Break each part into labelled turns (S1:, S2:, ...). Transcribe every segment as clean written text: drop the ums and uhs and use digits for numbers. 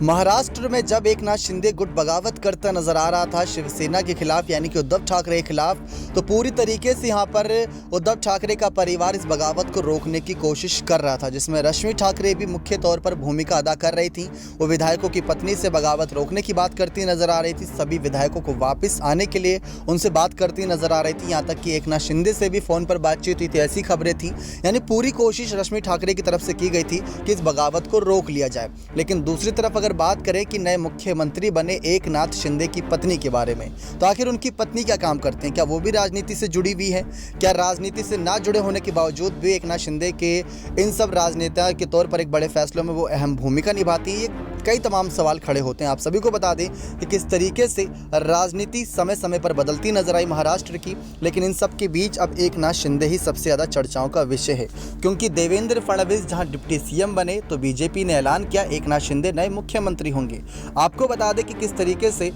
S1: महाराष्ट्र में जब एकनाथ शिंदे गुट बगावत करता नजर आ रहा था शिवसेना के खिलाफ यानी कि उद्धव ठाकरे के खिलाफ, तो पूरी तरीके से यहां पर उद्धव ठाकरे का परिवार इस बगावत को रोकने की कोशिश कर रहा था, जिसमें रश्मि ठाकरे भी मुख्य तौर पर भूमिका अदा कर रही थी। वो विधायकों की पत्नी से बगावत रोकने की बात करती नजर आ रही थी। सभी विधायकों को वापस आने के लिए उनसे बात करती नजर आ रही थी। यहाँ तक कि एकनाथ शिंदे से भी फोन पर बातचीत हुई थी, ऐसी खबरें थी। यानी पूरी कोशिश रश्मि ठाकरे की तरफ से की गई थी कि इस बगावत को रोक लिया जाए। लेकिन दूसरी तरफ अगर बात करें कि नए मुख्यमंत्री बने एकनाथ शिंदे की पत्नी के बारे में, तो आखिर उनकी पत्नी क्या काम करते हैं? क्या वो भी राजनीति से जुड़ी हुई है? क्या राजनीति से ना जुड़े होने के बावजूद भी एकनाथ शिंदे के इन सब राजनेता के तौर पर एक बड़े फैसलों में वो अहम भूमिका निभाती है? ये कई तमाम सवाल खड़े होते हैं। आप सभी को बता दें कि किस तरीके से राजनीति समय समय पर बदलती नजर आई महाराष्ट्र की, लेकिन इन सब के बीच अब एकनाथ शिंदे ही सबसे ज़्यादा चर्चाओं का विषय है, क्योंकि देवेंद्र फडणवीस जहां डिप्टी सीएम बने तो बीजेपी ने ऐलान किया एकनाथ शिंदे नए मुख्यमंत्री होंगे। आपको बता दें कि किस तरीके से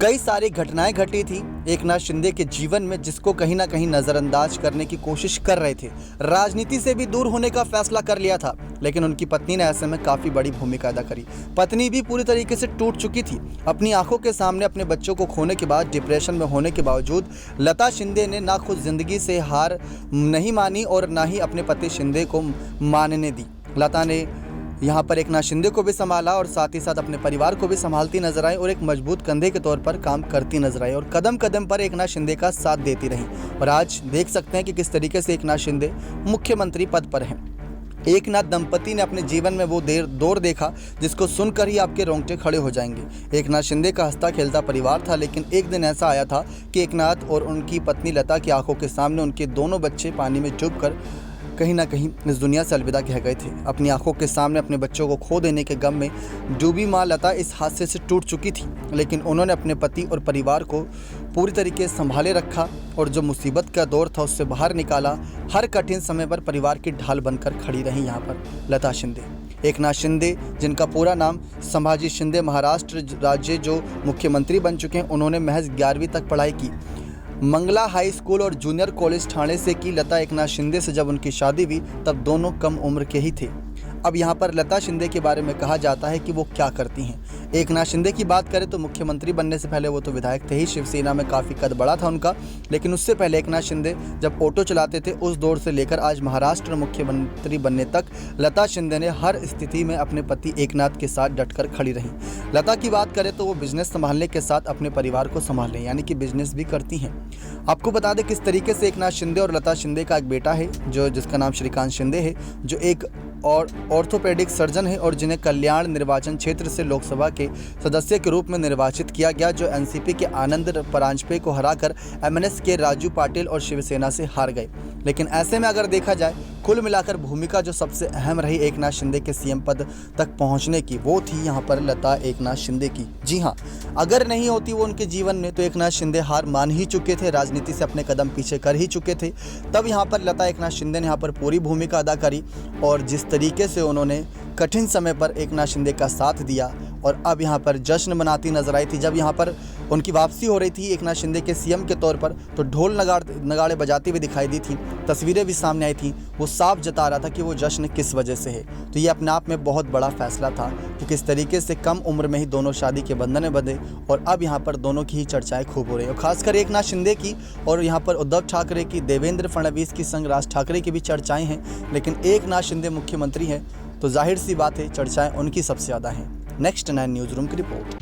S1: कई सारी घटनाएं घटी थी एकनाथ शिंदे के जीवन में, जिसको कहीं ना कहीं नज़रअंदाज करने की कोशिश कर रहे थे। राजनीति से भी दूर होने का फैसला कर लिया था, लेकिन उनकी पत्नी ने ऐसे में काफ़ी बड़ी भूमिका अदा करी। पत्नी भी पूरी तरीके से टूट चुकी थी। अपनी आंखों के सामने अपने बच्चों को खोने के बाद डिप्रेशन में होने के बावजूद लता शिंदे ने ना खुद ज़िंदगी से हार नहीं मानी और ना ही अपने पति शिंदे को मानने दी। लता ने यहाँ पर एकनाथ शिंदे को भी संभाला और साथ ही साथ अपने परिवार को भी संभालती नजर आई और एक मजबूत कंधे के तौर पर काम करती नजर आई और कदम कदम पर एकनाथ शिंदे का साथ देती रही। और आज देख सकते हैं कि किस तरीके से एकनाथ शिंदे मुख्यमंत्री पद पर हैं। एकनाथ दंपति ने अपने जीवन में वो दौर देखा जिसको सुनकर ही आपके रोंगटे खड़े हो जाएंगे। एकनाथ शिंदे का हंसता खेलता परिवार था, लेकिन एक दिन ऐसा आया था कि एकनाथ और उनकी पत्नी लता की आंखों के सामने उनके दोनों बच्चे पानी में डूबकर कहीं ना कहीं इस दुनिया से अलविदा कह गए थे। अपनी आंखों के सामने अपने बच्चों को खो देने के गम में डूबी मां लता इस हादसे से टूट चुकी थी, लेकिन उन्होंने अपने पति और परिवार को पूरी तरीके से संभाले रखा और जो मुसीबत का दौर था उससे बाहर निकाला। हर कठिन समय पर परिवार की ढाल बनकर खड़ी रही यहाँ पर लता शिंदे। एकनाथ शिंदे, जिनका पूरा नाम संभाजी शिंदे महाराष्ट्र राज्य जो मुख्यमंत्री बन चुके हैं, उन्होंने महज 11वीं तक पढ़ाई की मंगला हाई स्कूल और जूनियर कॉलेज ठाणे से की। लता एकनाथ शिंदे से जब उनकी शादी हुई तब दोनों कम उम्र के ही थे। अब यहाँ पर लता शिंदे के बारे में कहा जाता है कि वो क्या करती हैं। एकनाथ शिंदे की बात करें तो मुख्यमंत्री बनने से पहले वो तो विधायक थे ही, शिवसेना में काफ़ी कद बड़ा था उनका, लेकिन उससे पहले एकनाथ शिंदे जब ऑटो चलाते थे उस दौर से लेकर आज महाराष्ट्र मुख्यमंत्री बनने तक लता शिंदे ने हर स्थिति में अपने पति एकनाथ के साथ डटकर खड़ी रही। लता की बात करें तो वो बिजनेस संभालने के साथ अपने परिवार को संभालने यानी कि बिजनेस भी करती हैं। आपको बता दें किस तरीके से एकनाथ शिंदे और लता शिंदे का एक बेटा है जिसका नाम श्रीकांत शिंदे है, जो एक और ऑर्थोपेडिक सर्जन है और जिन्हें कल्याण निर्वाचन क्षेत्र से लोकसभा के सदस्य के रूप में निर्वाचित किया गया, जो एनसीपी के आनंद परांजपे को हराकर एमएनएस के राजू पाटिल और शिवसेना से हार गए। लेकिन ऐसे में अगर देखा जाए कुल मिलाकर भूमिका जो सबसे अहम रही एकनाथ शिंदे के सीएम पद तक पहुंचने की, वो थी यहाँ पर लता एकनाथ शिंदे की। जी हाँ, अगर नहीं होती वो उनके जीवन में तो एकनाथ शिंदे हार मान ही चुके थे, राजनीति से अपने कदम पीछे कर ही चुके थे। तब यहाँ पर लता एकनाथ शिंदे ने यहाँ पर पूरी भूमिका अदा करी और जिस तरीके से उन्होंने कठिन समय पर एकनाथ शिंदे का साथ दिया और अब यहाँ पर जश्न मनाती नजर आई थी। जब यहाँ पर उनकी वापसी हो रही थी एकनाथ शिंदे के सीएम के तौर पर, तो ढोल नगाड़े बजाती हुई दिखाई दी थी, तस्वीरें भी सामने आई थी। वो साफ जता रहा था कि वो जश्न किस वजह से है। तो ये अपने आप में बहुत बड़ा फैसला था कि किस तरीके से कम उम्र में ही दोनों शादी के बंधन में बंधे और अब यहाँ पर दोनों की ही चर्चाएं खूब हो रही है। और खासकर एकनाथ शिंदे की और यहाँ पर उद्धव ठाकरे की, देवेंद्र फडणवीस की संग राज ठाकरे की भी चर्चाएँ हैं, लेकिन एकनाथ शिंदे मुख्यमंत्री हैं तो जाहिर सी बात है चर्चाएं उनकी सबसे ज़्यादा हैं। नेक्स्ट 9 न्यूज़ रूम की रिपोर्ट।